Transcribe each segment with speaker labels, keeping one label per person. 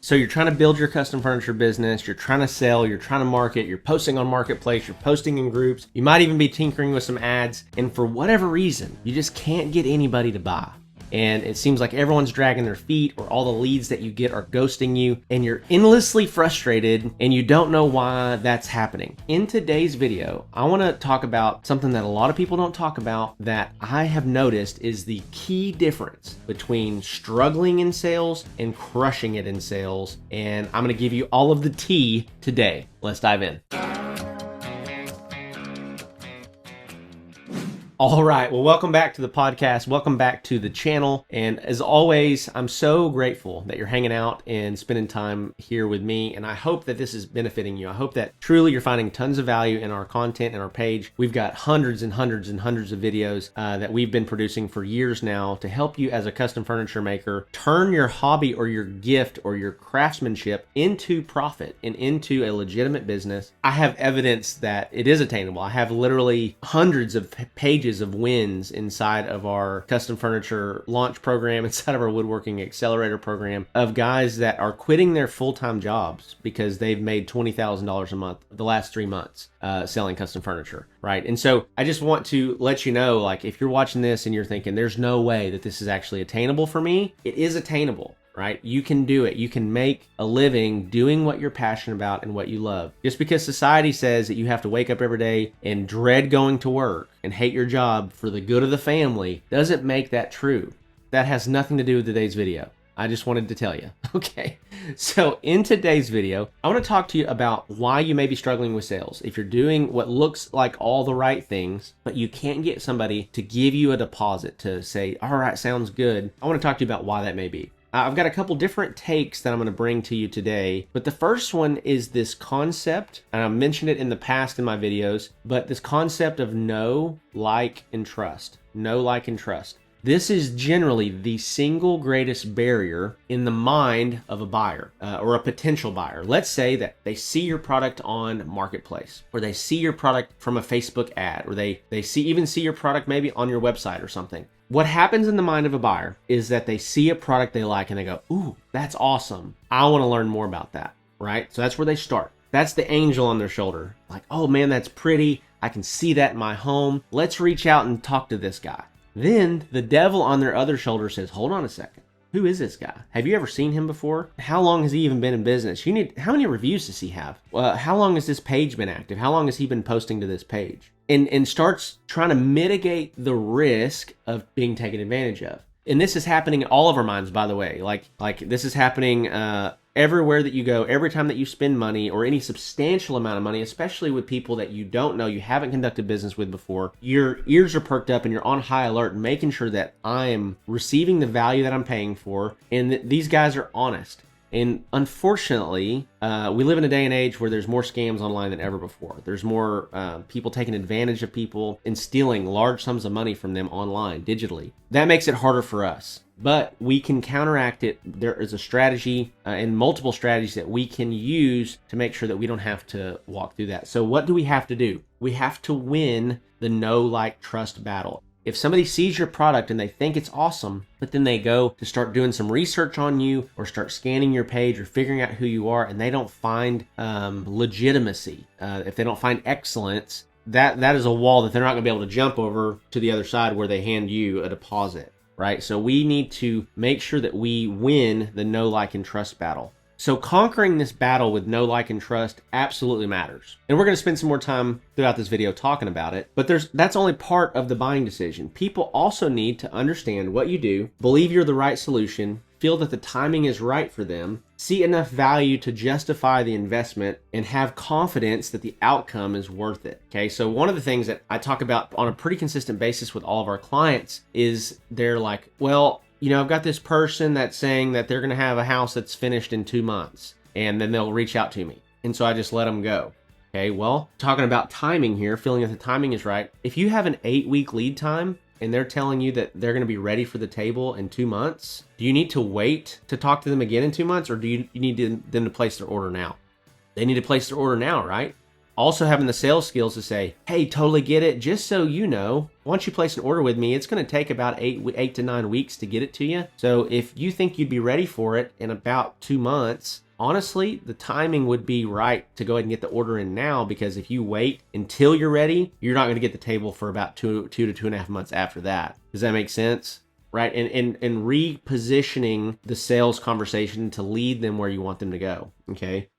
Speaker 1: So you're trying to build your custom furniture business, you're trying to sell, you're trying to market, you're posting on Marketplace, you're posting in groups, you might even be tinkering with some ads, and for whatever reason, you just can't get anybody to buy. And it seems like everyone's dragging their feet, or all the leads that you get are ghosting you, and you're endlessly frustrated and you don't know why that's happening. In today's video, I want to talk about something that a lot of people don't talk about that I have noticed is the key difference between struggling in sales and crushing it in sales. And I'm going to give you all of the tea today. Let's dive in. All right, well, welcome back to the podcast. Welcome back to the channel. And as always, I'm so grateful that you're hanging out and spending time here with me. And I hope that this is benefiting you. I hope that truly you're finding tons of value in our content and our page. We've got hundreds and hundreds and hundreds of videos that we've been producing for years now to help you as a custom furniture maker turn your hobby or your gift or your craftsmanship into profit and into a legitimate business. I have evidence that it is attainable. I have literally hundreds of pages of wins inside of our custom furniture launch program, inside of our Woodworking Accelerator program, of guys that are quitting their full-time jobs because they've made $20,000 a month the last 3 months selling custom furniture, right? And so I just want to let you know, like, if you're watching this and you're thinking there's no way that this is actually attainable for me, it is attainable. Right? You can do it. You can make a living doing what you're passionate about and what you love. Just because society says that you have to wake up every day and dread going to work and hate your job for the good of the family doesn't make that true. That has nothing to do with today's video. I just wanted to tell you. Okay. So in today's video, I want to talk to you about why you may be struggling with sales. If you're doing what looks like all the right things, but you can't get somebody to give you a deposit to say, all right, sounds good. I want to talk to you about why that may be. I've got a couple different takes that I'm going to bring to you today, but the first one is this concept, and I mentioned it in the past in my videos, but this concept of know, like, and trust. Know, like, and trust. This is generally the single greatest barrier in the mind of a buyer or a potential buyer. Let's say that they see your product on Marketplace, or they see your product from a Facebook ad, or they even see your product maybe on your website or something. What happens in the mind of a buyer is that they see a product they like and they go, ooh, that's awesome. I want to learn more about that, right? So that's where they start. That's the angel on their shoulder. Like, oh man, that's pretty. I can see that in my home. Let's reach out and talk to this guy. Then the devil on their other shoulder says, hold on a second. Who is this guy? Have you ever seen him before? How long has he even been in business? How many reviews does he have? How long has this page been active? How long has he been posting to this page? And starts trying to mitigate the risk of being taken advantage of. And this is happening in all of our minds, by the way. Like this is happening everywhere that you go, every time that you spend money or any substantial amount of money, especially with people that you don't know, you haven't conducted business with before. Your ears are perked up and you're on high alert, making sure that I am receiving the value that I'm paying for and that these guys are honest. And unfortunately, we live in a day and age where there's more scams online than ever before. There's more people taking advantage of people and stealing large sums of money from them online, digitally. That makes it harder for us. But we can counteract it. There is a strategy and multiple strategies that we can use to make sure that we don't have to walk through that. So what do we have to do? We have to win the know, like, trust battle. If somebody sees your product and they think it's awesome, but then they go to start doing some research on you or start scanning your page or figuring out who you are and they don't find legitimacy, if they don't find excellence, that is a wall that they're not going to be able to jump over to the other side where they hand you a deposit, right? So we need to make sure that we win the know, like, and trust battle. So conquering this battle with know, like, and trust absolutely matters. And we're going to spend some more time throughout this video talking about it, but that's only part of the buying decision. People also need to understand what you do, believe you're the right solution, feel that the timing is right for them, see enough value to justify the investment, and have confidence that the outcome is worth it. Okay, so one of the things that I talk about on a pretty consistent basis with all of our clients is they're like, well, you know, I've got this person that's saying that they're going to have a house that's finished in 2 months, and then they'll reach out to me. And so I just let them go. Okay, well, talking about timing here, feeling that the timing is right. If you have an 8-week lead time and they're telling you that they're going to be ready for the table in 2 months, do you need to wait to talk to them again in 2 months, or do you need them to place their order now? They need to place their order now, right? Also having the sales skills to say, hey, totally get it. Just so you know, once you place an order with me, it's going to take about 8 to 9 weeks to get it to you. So if you think you'd be ready for it in about 2 months, honestly, the timing would be right to go ahead and get the order in now, because if you wait until you're ready, you're not going to get the table for about 2 to 2.5 months after that. Does that make sense? Right? And repositioning the sales conversation to lead them where you want them to go. Okay.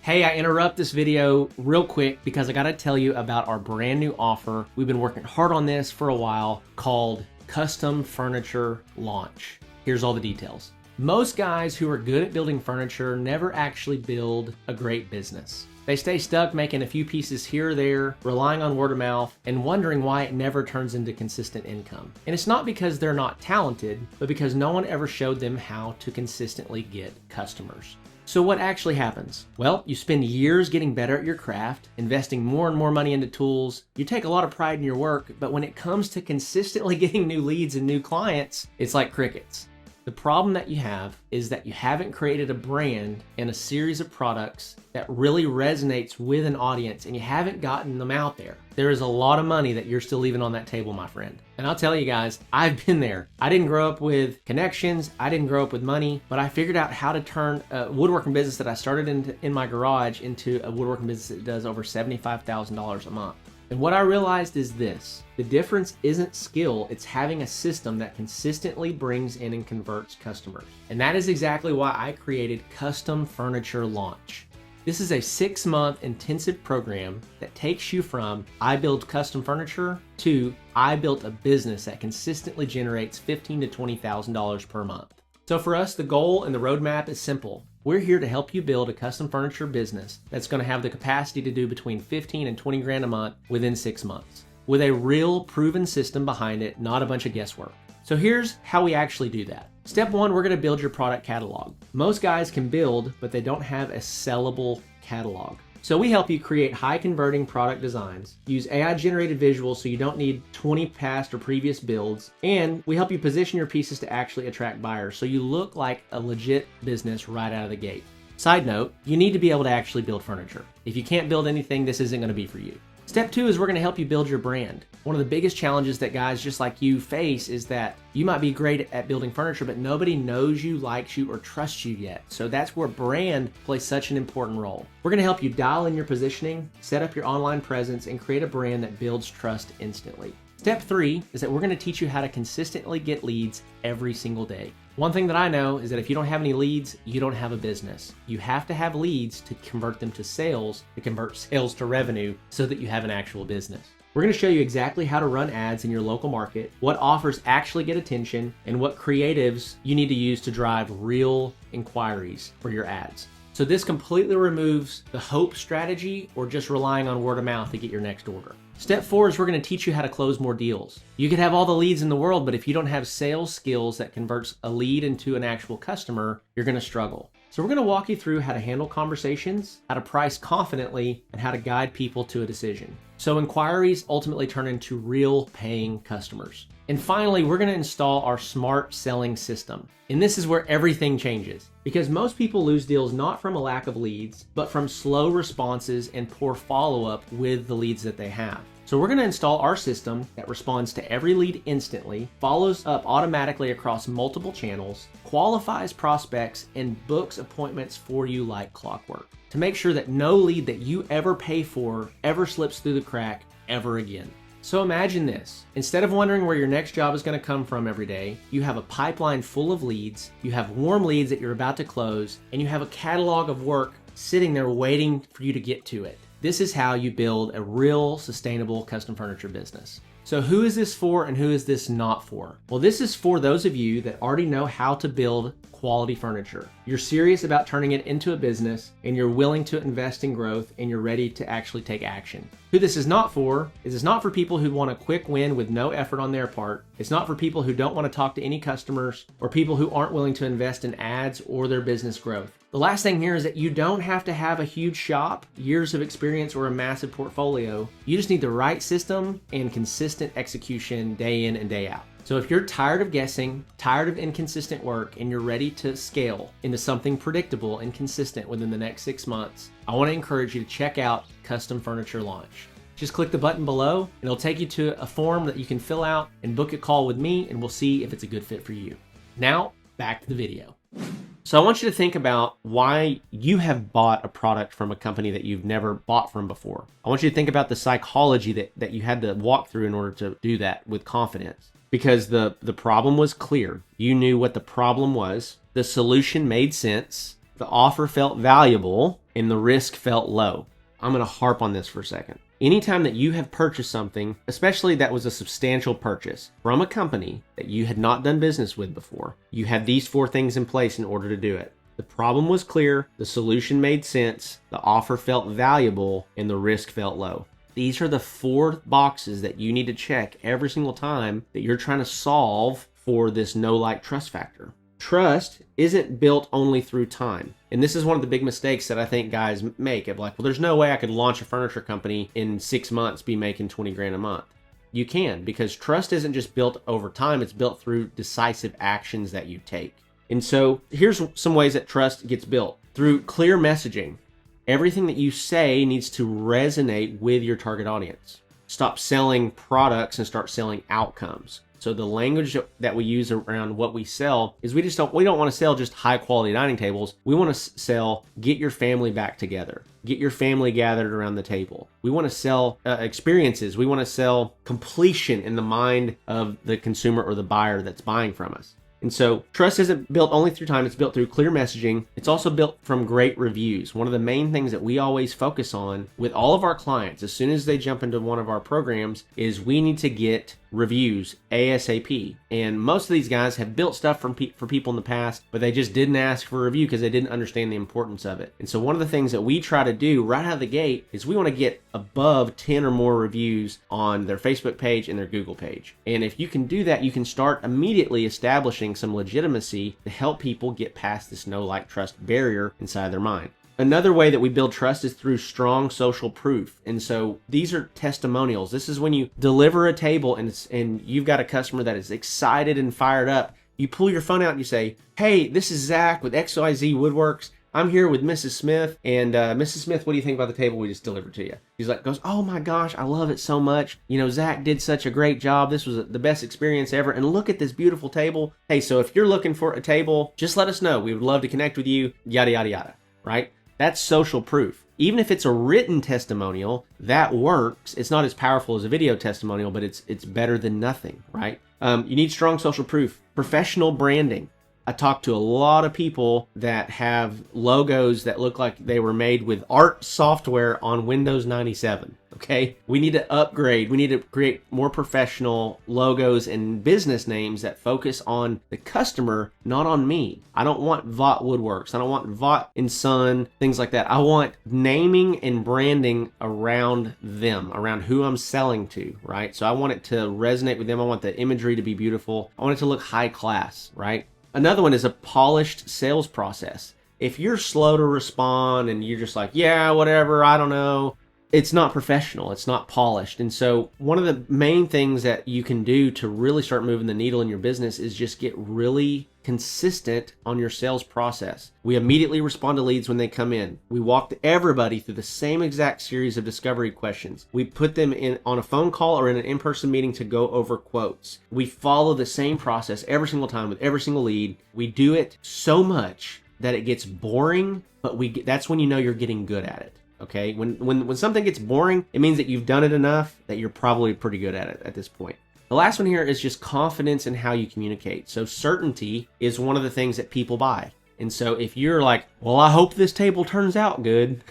Speaker 1: Hey, I interrupt this video real quick because I got to tell you about our brand new offer. We've been working hard on this for a while, called Custom Furniture Launch. Here's all the details. Most guys who are good at building furniture never actually build a great business. They stay stuck making a few pieces here or there, relying on word of mouth, and wondering why it never turns into consistent income. And it's not because they're not talented, but because no one ever showed them how to consistently get customers. So what actually happens? Well, you spend years getting better at your craft, investing more and more money into tools. You take a lot of pride in your work, but when it comes to consistently getting new leads and new clients, it's like crickets. The problem that you have is that you haven't created a brand and a series of products that really resonates with an audience, and you haven't gotten them out there. There is a lot of money that you're still leaving on that table, my friend. And I'll tell you guys, I've been there. I didn't grow up with connections. I didn't grow up with money, but I figured out how to turn a woodworking business that I started in my garage into a woodworking business that does over $75,000 a month. And what I realized is this: the difference isn't skill, it's having a system that consistently brings in and converts customers. And that is exactly why I created Custom Furniture Launch. This is a 6-month intensive program that takes you from I build custom furniture to I built a business that consistently generates $15,000 to $20,000 per month. So for us, the goal and the roadmap is simple. We're here to help you build a custom furniture business that's going to have the capacity to do between 15 and 20 grand a month within 6 months, with a real proven system behind it, not a bunch of guesswork. So here's how we actually do that. Step 1, we're going to build your product catalog. Most guys can build, but they don't have a sellable catalog. So we help you create high converting product designs, use AI generated visuals so you don't need 20 past or previous builds, and we help you position your pieces to actually attract buyers so you look like a legit business right out of the gate. Side note, you need to be able to actually build furniture. If you can't build anything, this isn't going to be for you. Step 2 is we're going to help you build your brand. One of the biggest challenges that guys just like you face is that you might be great at building furniture, but nobody knows you, likes you, or trusts you yet. So that's where brand plays such an important role. We're going to help you dial in your positioning, set up your online presence, and create a brand that builds trust instantly. Step 3 is that we're going to teach you how to consistently get leads every single day. One thing that I know is that if you don't have any leads, you don't have a business. You have to have leads to convert them to sales, to convert sales to revenue, so that you have an actual business. We're going to show you exactly how to run ads in your local market, what offers actually get attention, and what creatives you need to use to drive real inquiries for your ads. So this completely removes the hope strategy or just relying on word of mouth to get your next order. Step 4 is we're going to teach you how to close more deals. You could have all the leads in the world, but if you don't have sales skills that converts a lead into an actual customer, you're going to struggle. So we're going to walk you through how to handle conversations, how to price confidently, and how to guide people to a decision. So inquiries ultimately turn into real paying customers. And finally, we're going to install our smart selling system. And this is where everything changes, because most people lose deals not from a lack of leads, but from slow responses and poor follow-up with the leads that they have. So we're going to install our system that responds to every lead instantly, follows up automatically across multiple channels, qualifies prospects, and books appointments for you like clockwork, to make sure that no lead that you ever pay for ever slips through the crack ever again. So imagine this. Instead of wondering where your next job is going to come from every day, you have a pipeline full of leads, you have warm leads that you're about to close, and you have a catalog of work sitting there waiting for you to get to it. This is how you build a real sustainable custom furniture business. So who is this for and who is this not for? Well, this is for those of you that already know how to build quality furniture. You're serious about turning it into a business, and you're willing to invest in growth, and you're ready to actually take action. Who this is not for is it's not for people who want a quick win with no effort on their part. It's not for people who don't want to talk to any customers, or people who aren't willing to invest in ads or their business growth. The last thing here is that you don't have to have a huge shop, years of experience, or a massive portfolio. You just need the right system and consistent execution day in and day out. So if you're tired of guessing, tired of inconsistent work, and you're ready to scale into something predictable and consistent within the next 6 months, I want to encourage you to check out Custom Furniture Launch. Just click the button below and it'll take you to a form that you can fill out and book a call with me, and we'll see if it's a good fit for you. Now, back to the video. So I want you to think about why you have bought a product from a company that you've never bought from before. I want you to think about the psychology that you had to walk through in order to do that with confidence. Because the problem was clear. You knew what the problem was. The solution made sense. The offer felt valuable and the risk felt low. I'm going to harp on this for a second. Anytime that you have purchased something, especially that was a substantial purchase from a company that you had not done business with before, you had these 4 things in place in order to do it. The problem was clear, the solution made sense, the offer felt valuable, and the risk felt low. These are the 4 boxes that you need to check every single time that you're trying to solve for this know, like, trust factor. Trust isn't built only through time. And this is one of the big mistakes that I think guys make of like, well, there's no way I could launch a furniture company in 6 months, be making 20 grand a month. You can, because trust isn't just built over time. It's built through decisive actions that you take. And so here's some ways that trust gets built. Through clear messaging. Everything that you say needs to resonate with your target audience. Stop selling products and start selling outcomes. So the language that we use around what we sell is we don't want to sell just high quality dining tables. We want to sell, get your family back together, get your family gathered around the table. We want to sell experiences. We want to sell completion in the mind of the consumer or the buyer that's buying from us. And so trust isn't built only through time, it's built through clear messaging. It's also built from great reviews. One of the main things that we always focus on with all of our clients as soon as they jump into one of our programs is we need to get reviews ASAP. And most of these guys have built stuff for people in the past, but they just didn't ask for a review because they didn't understand the importance of it. And so one of the things that we try to do right out of the gate is we want to get above 10 or more reviews on their Facebook page and their Google page. And if you can do that, you can start immediately establishing some legitimacy to help people get past this know, like, trust barrier inside their mind. Another way that we build trust is through strong social proof. And so these are testimonials. This is when you deliver a table and you've got a customer that is excited and fired up. You pull your phone out and you say, hey, this is Zach with XYZ Woodworks. I'm here with Mrs. Smith. And Mrs. Smith, what do you think about the table we just delivered to you? She's like, goes, oh my gosh, I love it so much. You know, Zach did such a great job. This was the best experience ever. And look at this beautiful table. Hey, so if you're looking for a table, just let us know. We would love to connect with you, yada, yada, yada, right? That's social proof. Even if it's a written testimonial, that works. It's not as powerful as a video testimonial, but it's better than nothing, right? You need strong social proof. Professional branding. I talked to a lot of people that have logos that look like they were made with art software on Windows 97. Okay, we need to upgrade. We need to create more professional logos and business names that focus on the customer, not on me. I don't want Vaught Woodworks. I don't want Vaught and Son, things like that. I want naming and branding around them, around who I'm selling to, right? So I want it to resonate with them. I want the imagery to be beautiful. I want it to look high class, right? Another one is a polished sales process. If you're slow to respond and you're just like, yeah, whatever, I don't know, it's not professional, it's not polished. And so one of the main things that you can do to really start moving the needle in your business is just get really consistent on your sales process. We immediately respond to leads when they come in. We walk everybody through the same exact series of discovery questions. We put them in on a phone call or in an in-person meeting to go over quotes. We follow the same process every single time with every single lead. We do it so much that it gets boring, but that's when you know you're getting good at it. Okay, when something gets boring, it means that you've done it enough that you're probably pretty good at it at this point. The last one here is just confidence in how you communicate. So certainty is one of the things that people buy. And so if you're like, well, I hope this table turns out good,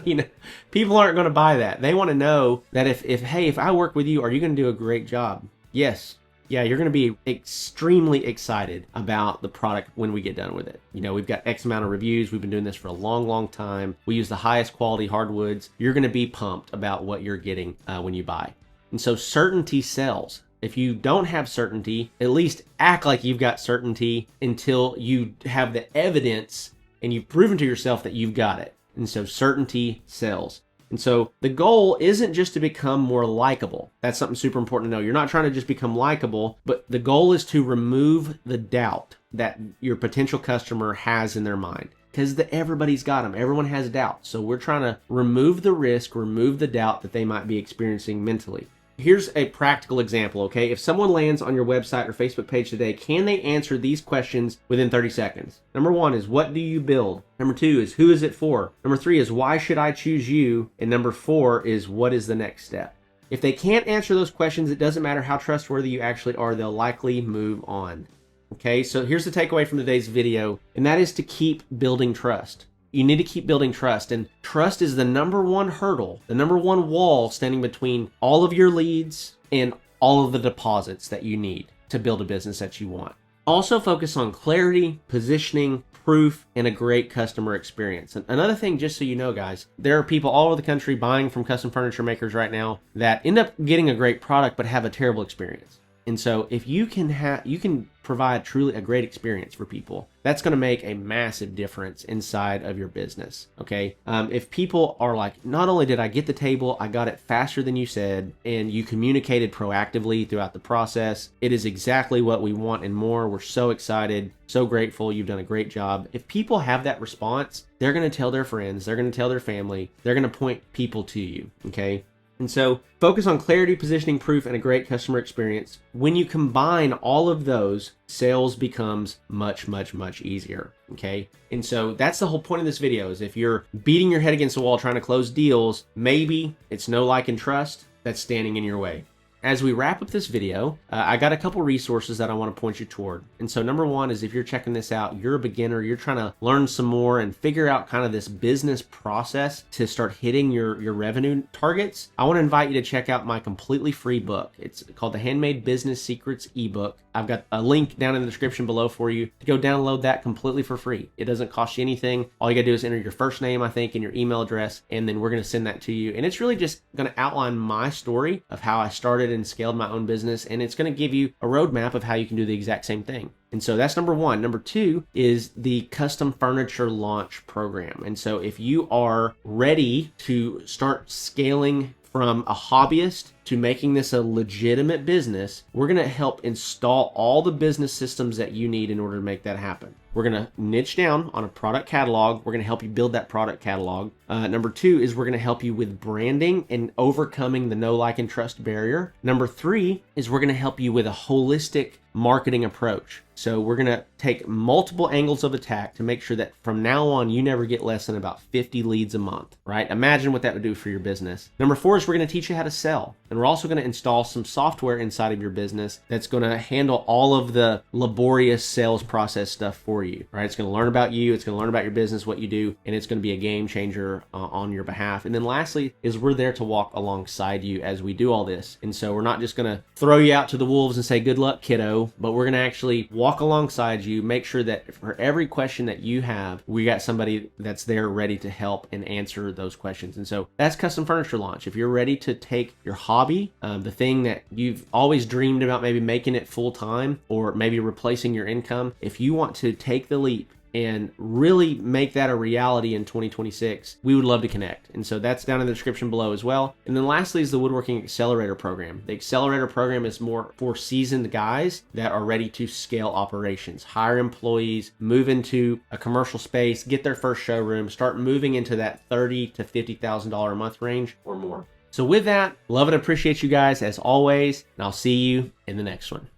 Speaker 1: you know, people aren't going to buy that. They want to know that if I work with you, are you going to do a great job? Yes. Yeah, you're going to be extremely excited about the product when we get done with it. You know, we've got X amount of reviews. We've been doing this for a long, long time. We use the highest quality hardwoods. You're going to be pumped about what you're getting when you buy. And so certainty sells. If you don't have certainty, at least act like you've got certainty until you have the evidence and you've proven to yourself that you've got it. And so certainty sells. And so the goal isn't just to become more likable. That's something super important to know. You're not trying to just become likable, but the goal is to remove the doubt that your potential customer has in their mind. Because everybody's got them. Everyone has doubts. So we're trying to remove the risk, remove the doubt that they might be experiencing mentally. Here's a practical example, okay? If someone lands on your website or Facebook page today, can they answer these questions within 30 seconds? Number 1 is, what do you build? Number 2 is, who is it for? Number 3 is, why should I choose you? And number 4 is, what is the next step? If they can't answer those questions, it doesn't matter how trustworthy you actually are, they'll likely move on. Okay, so here's the takeaway from today's video, and that is to keep building trust. You need to keep building trust, and trust is the number one hurdle, the number one wall standing between all of your leads and all of the deposits that you need to build a business that you want. Also focus on clarity, positioning, proof, and a great customer experience. And another thing, just so you know, guys, there are people all over the country buying from custom furniture makers right now that end up getting a great product but have a terrible experience. And so if you can provide truly a great experience for people, that's going to make a massive difference inside of your business. Okay. If people are like, not only did I get the table, I got it faster than you said, and you communicated proactively throughout the process, it is exactly what we want and more. We're so excited, so grateful. You've done a great job. If people have that response, they're going to tell their friends, they're going to tell their family, they're going to point people to you. Okay. And so focus on clarity, positioning, proof, and a great customer experience. When you combine all of those, sales becomes much, much, much easier. Okay. And so that's the whole point of this video, is if you're beating your head against the wall trying to close deals, maybe it's no like and trust that's standing in your way. As we wrap up this video, I got a couple resources that I want to point you toward. And so number 1 is, if you're checking this out, you're a beginner, you're trying to learn some more and figure out kind of this business process to start hitting your revenue targets, I want to invite you to check out my completely free book. It's called the Handmade Business Secrets ebook. I've got a link down in the description below for you to go download that completely for free. It doesn't cost you anything. All you gotta do is enter your first name, I think, and your email address, and then we're gonna send that to you. And it's really just gonna outline my story of how I started and scaled my own business, and it's gonna give you a roadmap of how you can do the exact same thing. And so that's number 1. Number 2 is the custom furniture launch program. And so if you are ready to start scaling from a hobbyist to making this a legitimate business, we're going to help install all the business systems that you need in order to make that happen. We're going to niche down on a product catalog. We're going to help you build that product catalog. Number 2 is we're going to help you with branding and overcoming the know, like, and trust barrier. Number 3 is we're going to help you with a holistic marketing approach. So we're going to take multiple angles of attack to make sure that from now on, you never get less than about 50 leads a month, right? Imagine what that would do for your business. Number 4 is we're going to teach you how to sell. And we're also going to install some software inside of your business that's going to handle all of the laborious sales process stuff for you, right? It's going to learn about you. It's going to learn about your business, what you do, and it's going to be a game changer on your behalf. And then lastly is we're there to walk alongside you as we do all this. And so we're not just going to throw you out to the wolves and say, good luck, kiddo, but we're going to actually walk alongside you, make sure that for every question that you have, we got somebody that's there ready to help and answer those questions. And so that's Custom Furniture Launch. If you're ready to take your hobby, the thing that you've always dreamed about, maybe making it full time or maybe replacing your income, if you want to take the leap and really make that a reality in 2026, we would love to connect. And so that's down in the description below as well. And then lastly is the Woodworking Accelerator program. The Accelerator program is more for seasoned guys that are ready to scale operations, hire employees, move into a commercial space, get their first showroom, start moving into that $30,000 to $50,000 a month range or more. So with that, love and appreciate you guys as always, and I'll see you in the next one.